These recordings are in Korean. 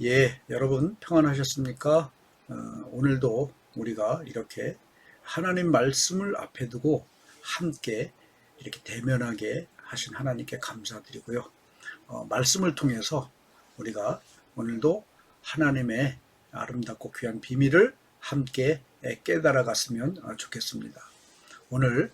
여러분 평안하셨습니까? 오늘도 우리가 이렇게 하나님 말씀을 앞에 두고 함께 이렇게 대면하게 하신 하나님께 감사드리고요. 말씀을 통해서 우리가 오늘도 하나님의 아름답고 귀한 비밀을 함께 깨달아 갔으면 좋겠습니다. 오늘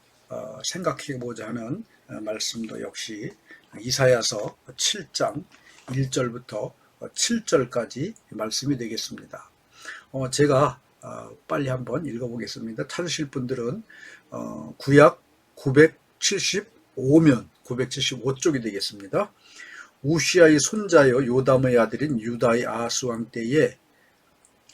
생각해보자 하는 말씀도 역시 이사야서 7장 1절부터 7절까지 말씀이 되겠습니다. 제가 빨리 한번 읽어보겠습니다. 찾으실 분들은 구약 975면 975쪽이 되겠습니다. 우시아의 손자여 요담의 아들인 유다의 아하스 왕 때에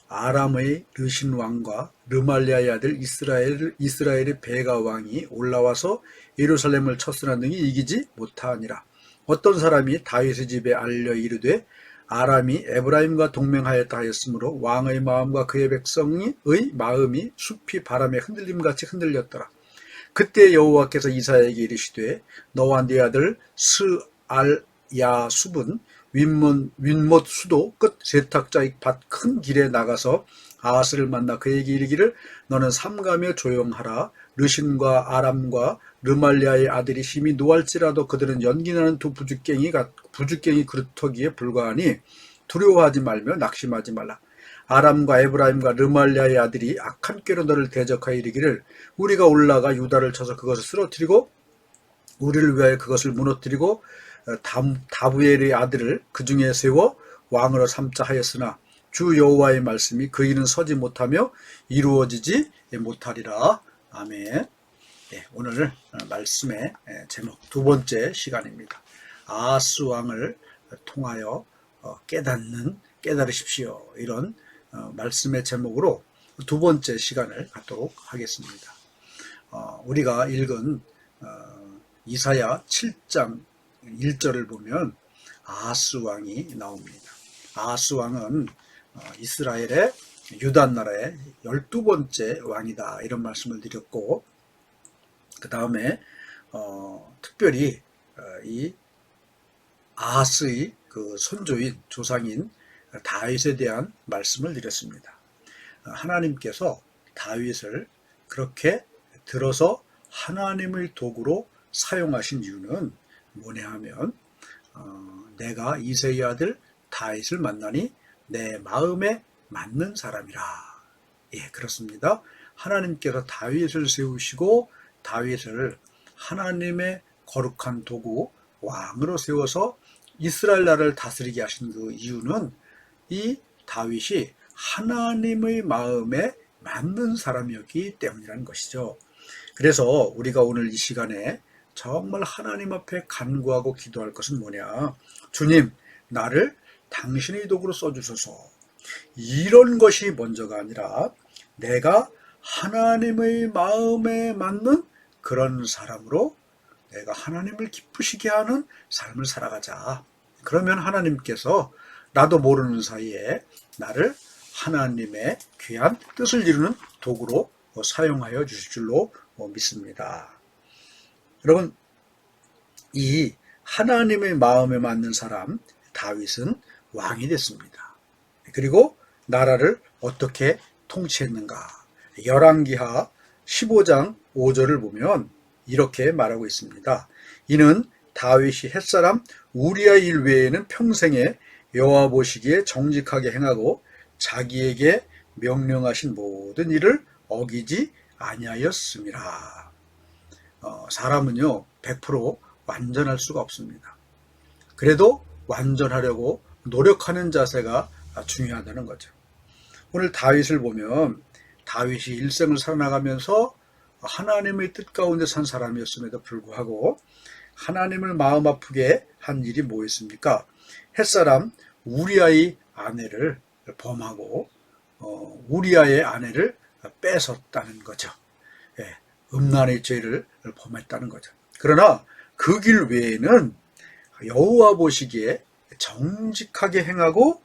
아람의 르신 왕과 르말리아의 아들 이스라엘의 베가 왕이 올라와서 예루살렘을 쳤으나 능히 이기지 못하니라. 어떤 사람이 다윗의 집에 알려 이르되 아람이 에브라임과 동맹하였다 하였으므로 왕의 마음과 그의 백성의 마음이 숲이 바람에 흔들림같이 흔들렸더라. 그때 여호와께서 이사야에게 이르시되 너와 네 아들 스알야숲은 윗못 수도 끝 세탁자의 밭 큰 길에 나가서 아하스를 만나 그에게 이르기를 너는 삼가며 조용하라. 르신과 아람과 르말리아의 아들이 심히 노할지라도 그들은 연기나는 두 부죽갱이 그루터기에 불과하니 두려워하지 말며 낙심하지 말라. 아람과 에브라임과 르말리아의 아들이 악한 꾀로 너를 대적하여 이르기를 우리가 올라가 유다를 쳐서 그것을 쓰러뜨리고 우리를 위하여 그것을 무너뜨리고 다부엘의 아들을 그 중에 세워 왕으로 삼자 하였으나 주 여호와의 말씀이 그 일은 서지 못하며 이루어지지 못하리라. 아멘. 오늘 말씀의 제목 두 번째 시간입니다. 아하스 왕을 통하여 깨달으십시오. 이런 말씀의 제목으로 두 번째 시간을 갖도록 하겠습니다. 우리가 읽은 이사야 7장 1절을 보면 아하스 왕이 나옵니다. 아하스 왕은 이스라엘의 유다 나라의 12번째 왕이다 이런 말씀을 드렸고 그 다음에 특별히 이 아하스의 그 손조인 조상인 다윗에 대한 말씀을 드렸습니다. 하나님께서 다윗을 그렇게 들어서 하나님의 도구로 사용하신 이유는 뭐냐 하면 내가 이새의 아들 다윗을 만나니 내 마음에 맞는 사람이라. 그렇습니다. 하나님께서 다윗을 세우시고 다윗을 하나님의 거룩한 도구 왕으로 세워서 이스라엘 나라를 다스리게 하신 그 이유는 이 다윗이 하나님의 마음에 맞는 사람이었기 때문이라는 것이죠. 그래서 우리가 오늘 이 시간에 정말 하나님 앞에 간구하고 기도할 것은 뭐냐? 주님, 나를 당신의 도구로 써주소서. 이런 것이 먼저가 아니라 내가 하나님의 마음에 맞는 그런 사람으로 내가 하나님을 기쁘시게 하는 삶을 살아가자. 그러면 하나님께서 나도 모르는 사이에 나를 하나님의 귀한 뜻을 이루는 도구로 사용하여 주실 줄로 믿습니다. 여러분, 이 하나님의 마음에 맞는 사람 다윗은 왕이 됐습니다. 그리고 나라를 어떻게 통치했는가? 열왕기하 15장 5절을 보면 이렇게 말하고 있습니다. 이는 다윗이 햇사람 우리아의 일 외에는 평생에 여호와 보시기에 정직하게 행하고 자기에게 명령하신 모든 일을 어기지 아니하였음이라. 사람은요 100% 완전할 수가 없습니다. 그래도 완전하려고 노력하는 자세가 중요하다는 거죠. 오늘 다윗을 보면 다윗이 일생을 살아나가면서 하나님의 뜻 가운데 산 사람이었음에도 불구하고 하나님을 마음 아프게 한 일이 뭐였습니까? 햇사람 우리아의 아내를 범하고 우리아의 아내를 뺏었다는 거죠. 음란의 죄를 범했다는 거죠. 그러나 그 길 외에는 여호와 보시기에 정직하게 행하고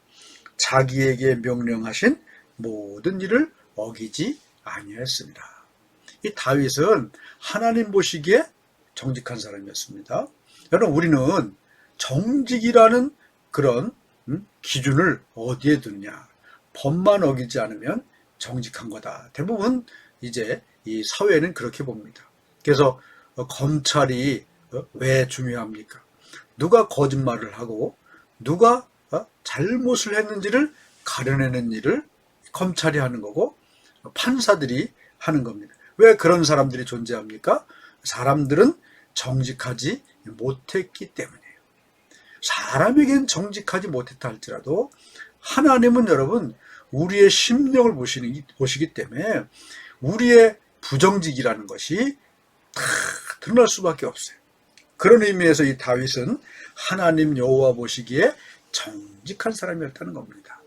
자기에게 명령하신 모든 일을 어기지 아니하였습니다. 이 다윗은 하나님 보시기에 정직한 사람이었습니다. 여러분, 우리는 정직이라는 그런 기준을 어디에 두느냐. 법만 어기지 않으면 정직한 거다. 대부분 이제 이 사회는 그렇게 봅니다. 그래서 검찰이 왜 중요합니까? 누가 거짓말을 하고 누가 잘못을 했는지를 가려내는 일을 검찰이 하는 거고 판사들이 하는 겁니다. 왜 그런 사람들이 존재합니까? 사람들은 정직하지 못했기 때문이에요. 사람에겐 정직하지 못했다 할지라도 하나님은 여러분 우리의 심령을 보시기 때문에 우리의 부정직이라는 것이 다 드러날 수밖에 없어요. 그런 의미에서 이 다윗은 하나님 여호와 보시기에 정직한 사람이었다는 겁니다.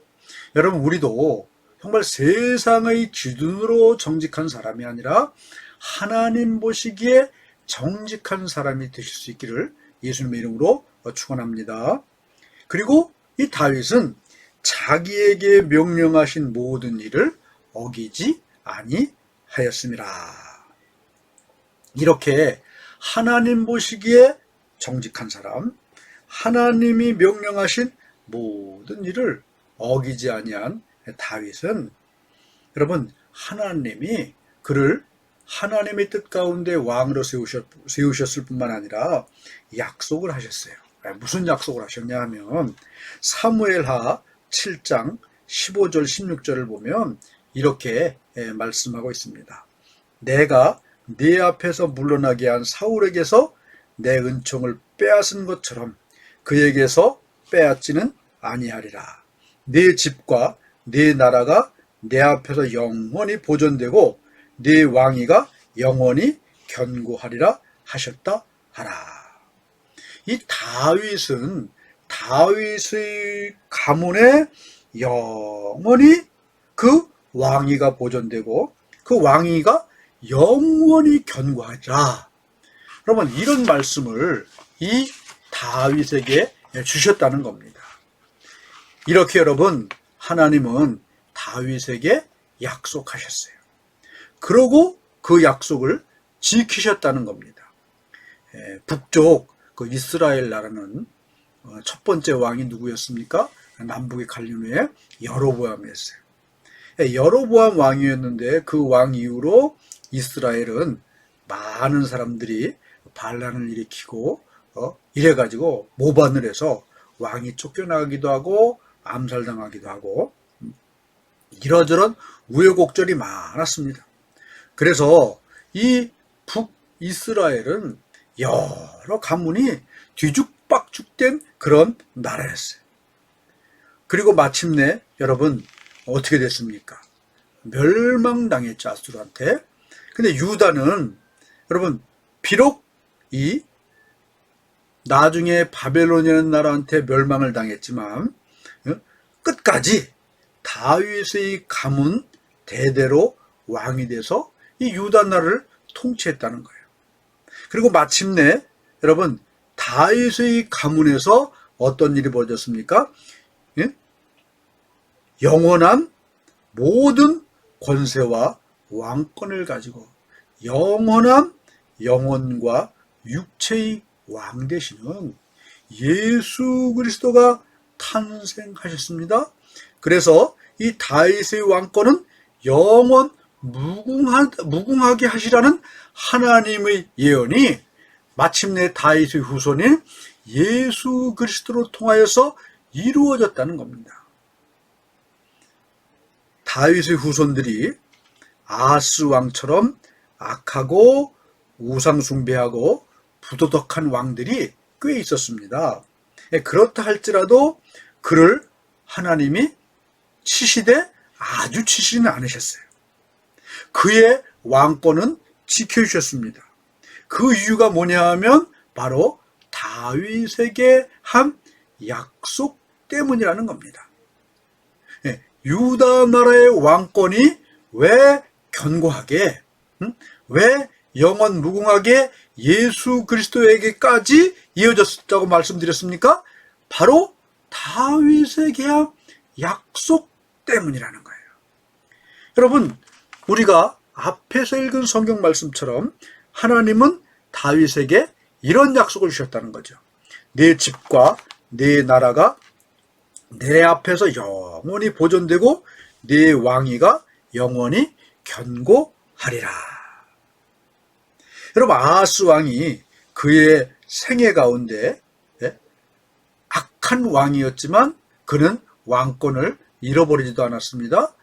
여러분 우리도 정말 세상의 기준으로 정직한 사람이 아니라 하나님 보시기에 정직한 사람이 되실 수 있기를 예수님의 이름으로 축원합니다. 그리고 이 다윗은 자기에게 명령하신 모든 일을 어기지 아니하였습니다. 이렇게 하나님 보시기에 정직한 사람, 하나님이 명령하신 모든 일을 어기지 아니한 다윗은 여러분 하나님이 그를 하나님의 뜻 가운데 왕으로 세우셨을 뿐만 아니라 약속을 하셨어요. 무슨 약속을 하셨냐 하면 사무엘하 7장 15절 16절을 보면 이렇게 말씀하고 있습니다. 내가 네 앞에서 물러나게 한 사울에게서 내 은총을 빼앗은 것처럼 그에게서 빼앗지는 아니하리라. 네 집과 네 나라가 내 앞에서 영원히 보존되고 네 왕위가 영원히 견고하리라 하셨다 하라. 이 다윗은 다윗의 가문에 영원히 그 왕위가 보존되고 그 왕위가 영원히 견고하리라. 여러분 이런 말씀을 이 다윗에게 주셨다는 겁니다. 이렇게 여러분 하나님은 다윗에게 약속하셨어요. 그러고 그 약속을 지키셨다는 겁니다. 북쪽 그 이스라엘 나라는 첫 번째 왕이 누구였습니까? 남북이 갈린 후에 여로보암이었어요. 여로보암 왕이었는데 그 왕 이후로 이스라엘은 많은 사람들이 반란을 일으키고 이래가지고 모반을 해서 왕이 쫓겨나기도 하고 암살당하기도 하고 이러저런 우여곡절이 많았습니다. 그래서 이 북이스라엘은 여러 가문이 뒤죽박죽된 그런 나라였어요. 그리고 마침내 여러분 어떻게 됐습니까? 멸망당했죠, 아수르한테. 근데 유다는 여러분 비록 이 나중에 바벨론이라는 나라한테 멸망을 당했지만 끝까지 다윗의 가문 대대로 왕이 돼서 이 유다 나라를 통치했다는 거예요. 그리고 마침내 여러분 다윗의 가문에서 어떤 일이 벌어졌습니까? 영원한 모든 권세와 왕권을 가지고 영원한 영혼과 육체의 왕 되시는 예수 그리스도가 탄생하셨습니다. 그래서 이 다윗의 왕권은 영원 무궁하게 하시라는 하나님의 예언이 마침내 다윗의 후손인 예수 그리스도로 통하여서 이루어졌다는 겁니다. 다윗의 후손들이 아하스 왕처럼 악하고 우상 숭배하고 부도덕한 왕들이 꽤 있었습니다. 그렇다 할지라도 그를 하나님이 치시되 아주 치시는 않으셨어요. 그의 왕권은 지켜주셨습니다. 그 이유가 뭐냐 하면 바로 다윗에게 한 약속 때문이라는 겁니다. 유다 나라의 왕권이 왜 견고하게, 왜 영원 무궁하게 예수 그리스도에게까지 이어졌다고 말씀드렸습니까? 바로 다윗에게 한 약속 때문이라는 거예요. 여러분, 우리가 앞에서 읽은 성경 말씀처럼 하나님은 다윗에게 이런 약속을 주셨다는 거죠. 네 집과 네 나라가 내 앞에서 영원히 보존되고 네 왕위가 영원히 견고하리라. 여러분, 아하스 왕이 그의 생애 가운데 악한 왕이었지만 그는 왕권을 잃어버리지도 않았습니다.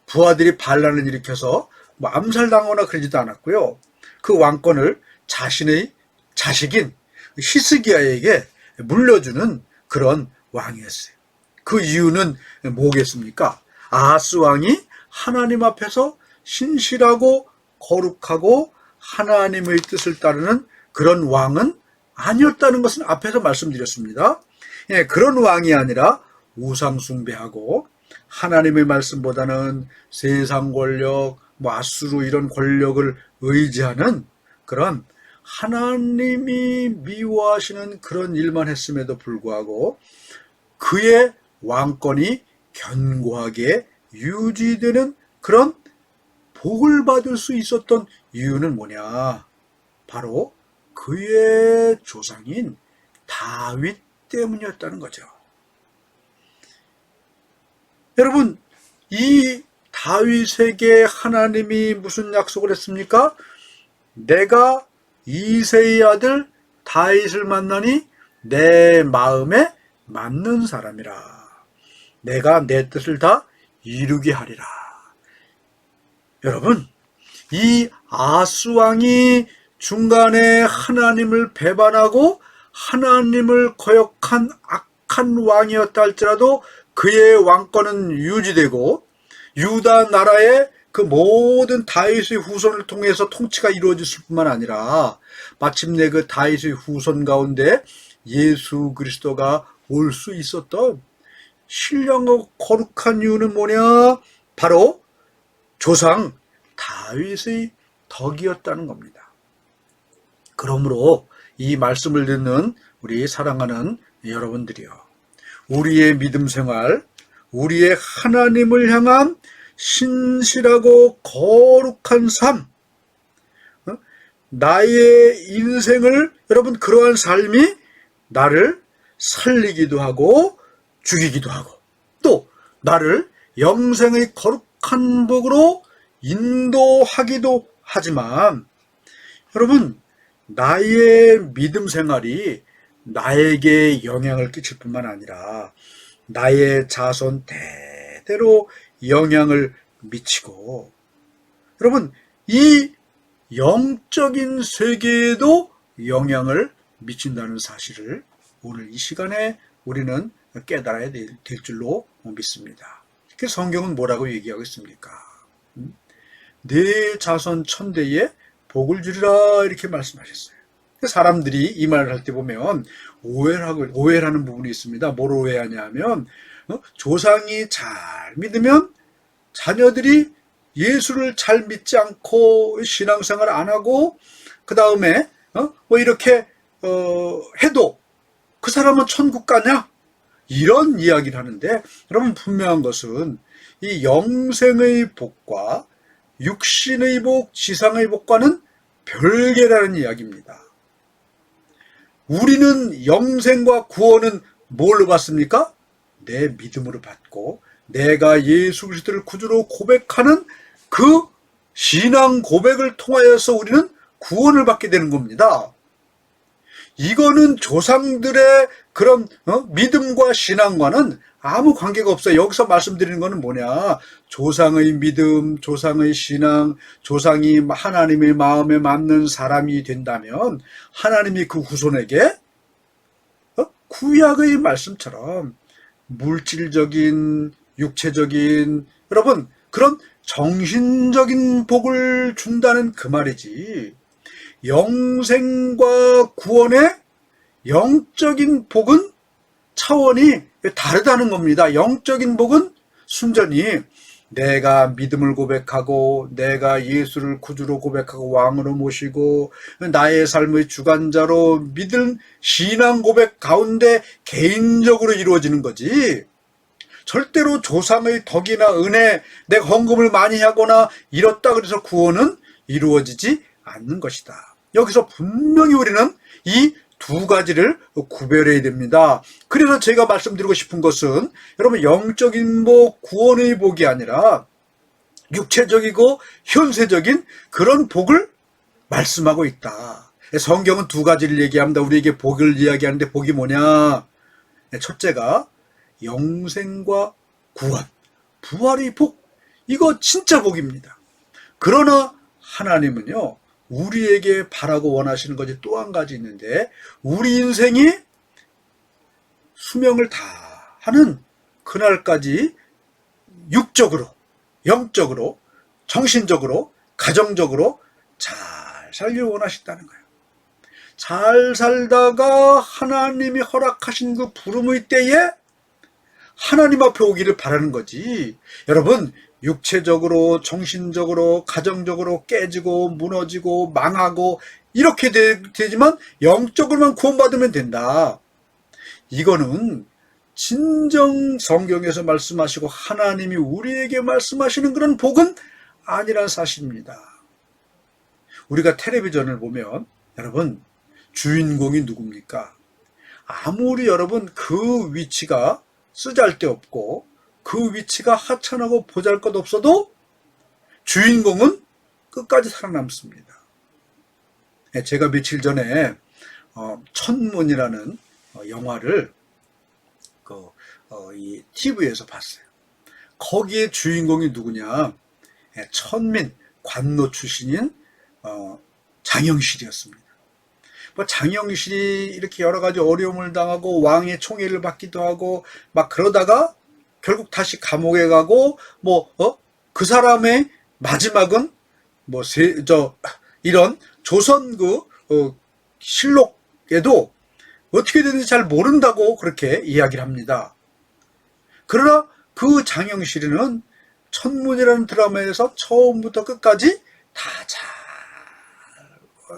부하들이 반란을 일으켜서 암살당하거나 그러지도 않았고요. 그 왕권을 자신의 자식인 히스기야에게 물려주는 그런 왕이었어요. 그 이유는 뭐겠습니까? 아하스 왕이 하나님 앞에서 신실하고 거룩하고 하나님의 뜻을 따르는 그런 왕은 아니었다는 것은 앞에서 말씀드렸습니다. 그런 왕이 아니라 우상 숭배하고 하나님의 말씀보다는 세상 권력, 아수르 이런 권력을 의지하는 그런 하나님이 미워하시는 그런 일만 했음에도 불구하고 그의 왕권이 견고하게 유지되는 그런 복을 받을 수 있었던 이유는 뭐냐? 바로 그의 조상인 다윗 때문이었다는 거죠. 여러분, 이 다윗에게 하나님이 무슨 약속을 했습니까? 내가 이새의 아들 다윗을 만나니 내 마음에 맞는 사람이라. 내가 내 뜻을 다 이루게 하리라. 여러분, 이 아하스 왕이 중간에 하나님을 배반하고 하나님을 거역한 악한 왕이었다 할지라도 그의 왕권은 유지되고 유다 나라의 그 모든 다윗의 후손을 통해서 통치가 이루어졌을 뿐만 아니라 마침내 그 다윗의 후손 가운데 예수 그리스도가 올 수 있었던 신령하고 거룩한 이유는 뭐냐? 바로 조상 다윗의 덕이었다는 겁니다. 그러므로 이 말씀을 듣는 우리 사랑하는 여러분들이요, 우리의 믿음 생활, 우리의 하나님을 향한 신실하고 거룩한 삶, 나의 인생을, 여러분, 그러한 삶이 나를 살리기도 하고 죽이기도 하고 또 나를 영생의 거룩한 복으로 인도하기도 하지만, 여러분, 나의 믿음 생활이 나에게 영향을 끼칠 뿐만 아니라 나의 자손 대대로 영향을 미치고, 여러분, 이 영적인 세계에도 영향을 미친다는 사실을 오늘 이 시간에 우리는 깨달아야 될 줄로 믿습니다. 그래서 성경은 뭐라고 얘기하고 있습니까? 내 자손 천대에 복을 주리라 이렇게 말씀하셨어요. 사람들이 이 말을 할 때 보면 오해를 하는 부분이 있습니다. 뭘 오해하냐 하면 조상이 잘 믿으면 자녀들이 예수를 잘 믿지 않고 신앙생활 안 하고 그 다음에 이렇게 해도 그 사람은 천국 가냐? 이런 이야기를 하는데, 여러분, 분명한 것은 이 영생의 복과 육신의 복, 지상의 복과는 별개라는 이야기입니다. 우리는 영생과 구원은 뭘로 받습니까? 내 믿음으로 받고 내가 예수 그리스도를 구주로 고백하는 그 신앙 고백을 통하여서 우리는 구원을 받게 되는 겁니다. 이거는 조상들의 그런 믿음과 신앙과는 아무 관계가 없어요. 여기서 말씀드리는 것은 뭐냐? 조상의 믿음, 조상의 신앙, 조상이 하나님의 마음에 맞는 사람이 된다면 하나님이 그 후손에게 구약의 말씀처럼 물질적인, 육체적인, 여러분, 그런 정신적인 복을 준다는 그 말이지, 영생과 구원의 영적인 복은 차원이 다르다는 겁니다. 영적인 복은 순전히 내가 믿음을 고백하고 내가 예수를 구주로 고백하고 왕으로 모시고 나의 삶의 주관자로 믿은 신앙 고백 가운데 개인적으로 이루어지는 거지, 절대로 조상의 덕이나 은혜, 내가 헌금을 많이 하거나 이렇다 그래서 구원은 이루어지지 않는 것이다. 여기서 분명히 우리는 이 두 가지를 구별해야 됩니다. 그래서 제가 말씀드리고 싶은 것은 여러분 영적인 복, 구원의 복이 아니라 육체적이고 현세적인 그런 복을 말씀하고 있다. 성경은 두 가지를 얘기합니다. 우리에게 복을 이야기하는데 복이 뭐냐? 첫째가 영생과 구원, 부활의 복. 이거 진짜 복입니다. 그러나 하나님은요, 우리에게 바라고 원하시는 것이 또 한 가지 있는데, 우리 인생이 수명을 다하는 그날까지 육적으로, 영적으로, 정신적으로, 가정적으로 잘 살기를 원하신다는 거예요. 잘 살다가 하나님이 허락하신 그 부름의 때에 하나님 앞에 오기를 바라는 거지. 여러분, 육체적으로, 정신적으로, 가정적으로 깨지고 무너지고 망하고 이렇게 되지만 영적으로만 구원받으면 된다. 이거는 진정 성경에서 말씀하시고 하나님이 우리에게 말씀하시는 그런 복은 아니란 사실입니다. 우리가 텔레비전을 보면 여러분, 주인공이 누굽니까? 아무리 여러분 그 위치가 쓰잘데없고 그 위치가 하찮하고 보잘것없어도 주인공은 끝까지 살아남습니다. 제가 며칠 전에 천문이라는 영화를 이 TV에서 봤어요. 거기에 주인공이 누구냐? 천민 관노 출신인 장영실이었습니다. 장영실이 이렇게 여러 가지 어려움을 당하고 왕의 총애를 받기도 하고 막 그러다가 결국 다시 감옥에 가고 그 사람의 마지막은 이런 조선 실록에도 어떻게 되는지 잘 모른다고 그렇게 이야기를 합니다. 그러나 그 장영실이는 천문이라는 드라마에서 처음부터 끝까지 다 잘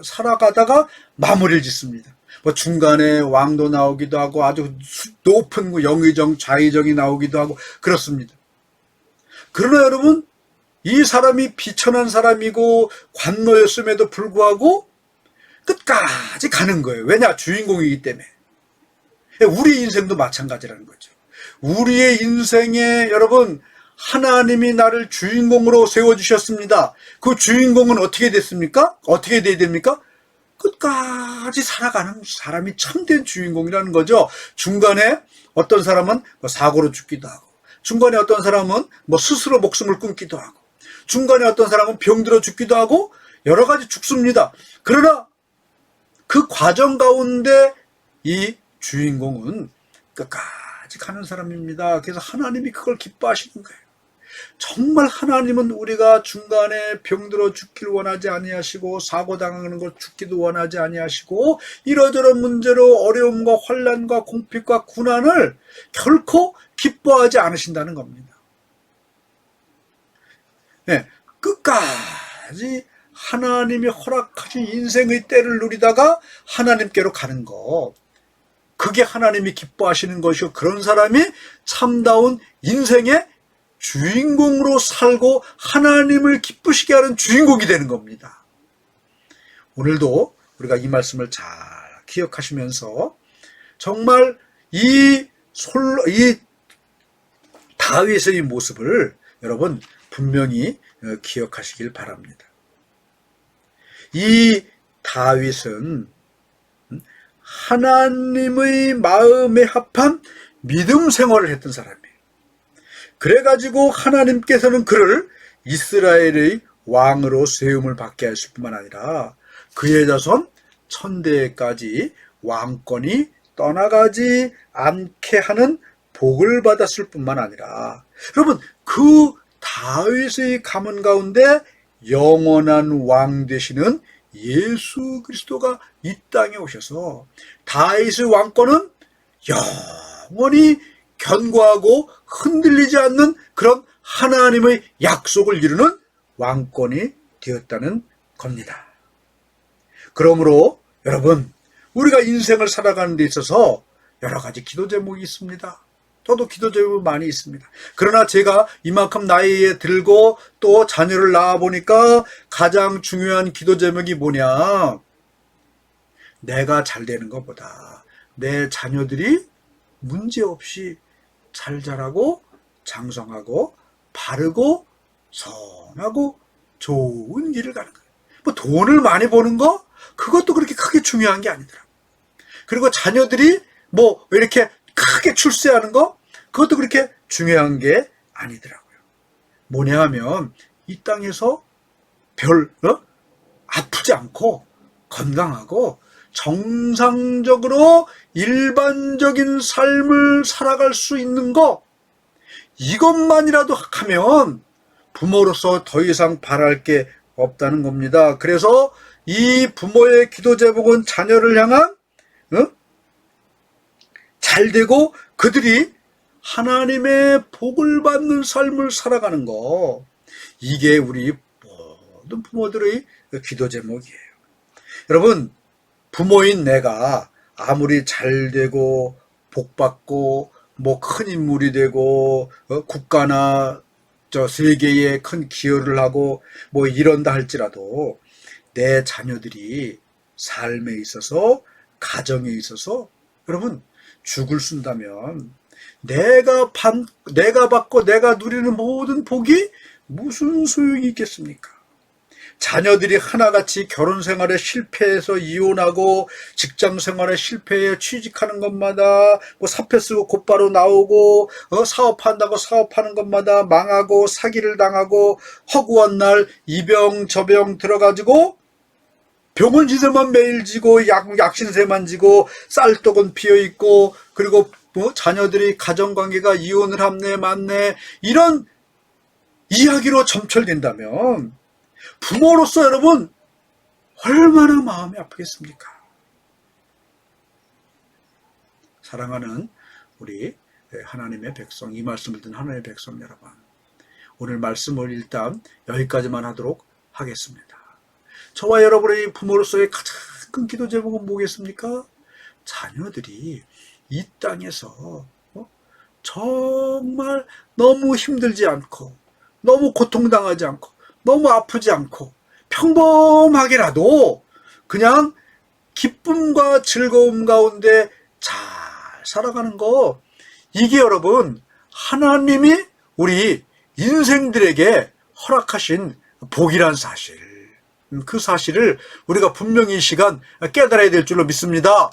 살아가다가 마무리를 짓습니다. 중간에 왕도 나오기도 하고 아주 높은 영의정, 좌의정이 나오기도 하고 그렇습니다. 그러나 여러분, 이 사람이 비천한 사람이고 관노였음에도 불구하고 끝까지 가는 거예요. 왜냐? 주인공이기 때문에. 우리 인생도 마찬가지라는 거죠. 우리의 인생에 여러분, 하나님이 나를 주인공으로 세워주셨습니다. 그 주인공은 어떻게 됐습니까? 어떻게 돼야 됩니까? 끝까지 살아가는 사람이 참된 주인공이라는 거죠. 중간에 어떤 사람은 사고로 죽기도 하고, 중간에 어떤 사람은 스스로 목숨을 끊기도 하고, 중간에 어떤 사람은 병들어 죽기도 하고, 여러 가지 죽습니다. 그러나 그 과정 가운데 이 주인공은 끝까지 가는 사람입니다. 그래서 하나님이 그걸 기뻐하시는 거예요. 정말 하나님은 우리가 중간에 병들어 죽기를 원하지 아니하시고 사고당하는 걸 죽기도 원하지 아니하시고 이러저런 문제로 어려움과 환난과 공핍과 고난을 결코 기뻐하지 않으신다는 겁니다. 네, 끝까지 하나님이 허락하신 인생의 때를 누리다가 하나님께로 가는 것, 그게 하나님이 기뻐하시는 것이고 그런 사람이 참다운 인생의 주인공으로 살고 하나님을 기쁘시게 하는 주인공이 되는 겁니다. 오늘도 우리가 이 말씀을 잘 기억하시면서 정말 이 다윗의 모습을 여러분 분명히 기억하시길 바랍니다. 이 다윗은 하나님의 마음에 합한 믿음 생활을 했던 사람이에요. 그래가지고 하나님께서는 그를 이스라엘의 왕으로 세움을 받게 하실 뿐만 아니라 그의 자손 천대까지 왕권이 떠나가지 않게 하는 복을 받았을 뿐만 아니라 여러분 그 다윗의 가문 가운데 영원한 왕 되시는 예수 그리스도가 이 땅에 오셔서 다윗의 왕권은 영원히 견고하고 흔들리지 않는 그런 하나님의 약속을 이루는 왕권이 되었다는 겁니다. 그러므로 여러분 우리가 인생을 살아가는 데 있어서 여러 가지 기도 제목이 있습니다. 저도 기도 제목이 많이 있습니다. 그러나 제가 이만큼 나이에 들고 또 자녀를 낳아 보니까 가장 중요한 기도 제목이 뭐냐? 내가 잘 되는 것보다 내 자녀들이 문제없이 잘 자라고 장성하고 바르고 선하고 좋은 길을 가는 거예요. 뭐 돈을 많이 버는 거 그것도 그렇게 크게 중요한 게 아니더라. 그리고 자녀들이 뭐 이렇게 크게 출세하는 거 그것도 그렇게 중요한 게 아니더라고요. 뭐냐 하면 이 땅에서 아프지 않고 건강하고 정상적으로 일반적인 삶을 살아갈 수 있는 거 이것만이라도 하면 부모로서 더 이상 바랄 게 없다는 겁니다. 그래서 이 부모의 기도 제목은 자녀를 향한 잘되고 그들이 하나님의 복을 받는 삶을 살아가는 거 이게 우리 모든 부모들의 기도 제목이에요. 여러분 부모인 내가 아무리 잘되고 복받고 뭐 큰 인물이 되고 국가나 저 세계에 큰 기여를 하고 뭐 이런다 할지라도 내 자녀들이 삶에 있어서 가정에 있어서 여러분 죽을 쓴다면 내가 받고 내가 누리는 모든 복이 무슨 소용이 있겠습니까? 자녀들이 하나같이 결혼 생활에 실패해서 이혼하고 직장 생활에 실패해 취직하는 것마다 뭐 사표 쓰고 곧바로 나오고 사업한다고 사업하는 것마다 망하고 사기를 당하고 허구한 날 이병 저병 들어가지고 병원 지세만 매일 지고 약신세만 지고 쌀떡은 비어있고 그리고 뭐 자녀들이 가정관계가 이혼을 합네 맞네 이런 이야기로 점철된다면 부모로서 여러분 얼마나 마음이 아프겠습니까? 사랑하는 우리 하나님의 백성, 이 말씀을 듣는 하나님의 백성 여러분, 오늘 말씀을 일단 여기까지만 하도록 하겠습니다. 저와 여러분의 부모로서의 가장 큰 기도 제목은 뭐겠습니까? 자녀들이 이 땅에서 정말 너무 힘들지 않고 너무 고통당하지 않고 너무 아프지 않고 평범하게라도 그냥 기쁨과 즐거움 가운데 잘 살아가는 거 이게 여러분 하나님이 우리 인생들에게 허락하신 복이란 사실 그 사실을 우리가 분명히 이 시간 깨달아야 될 줄로 믿습니다.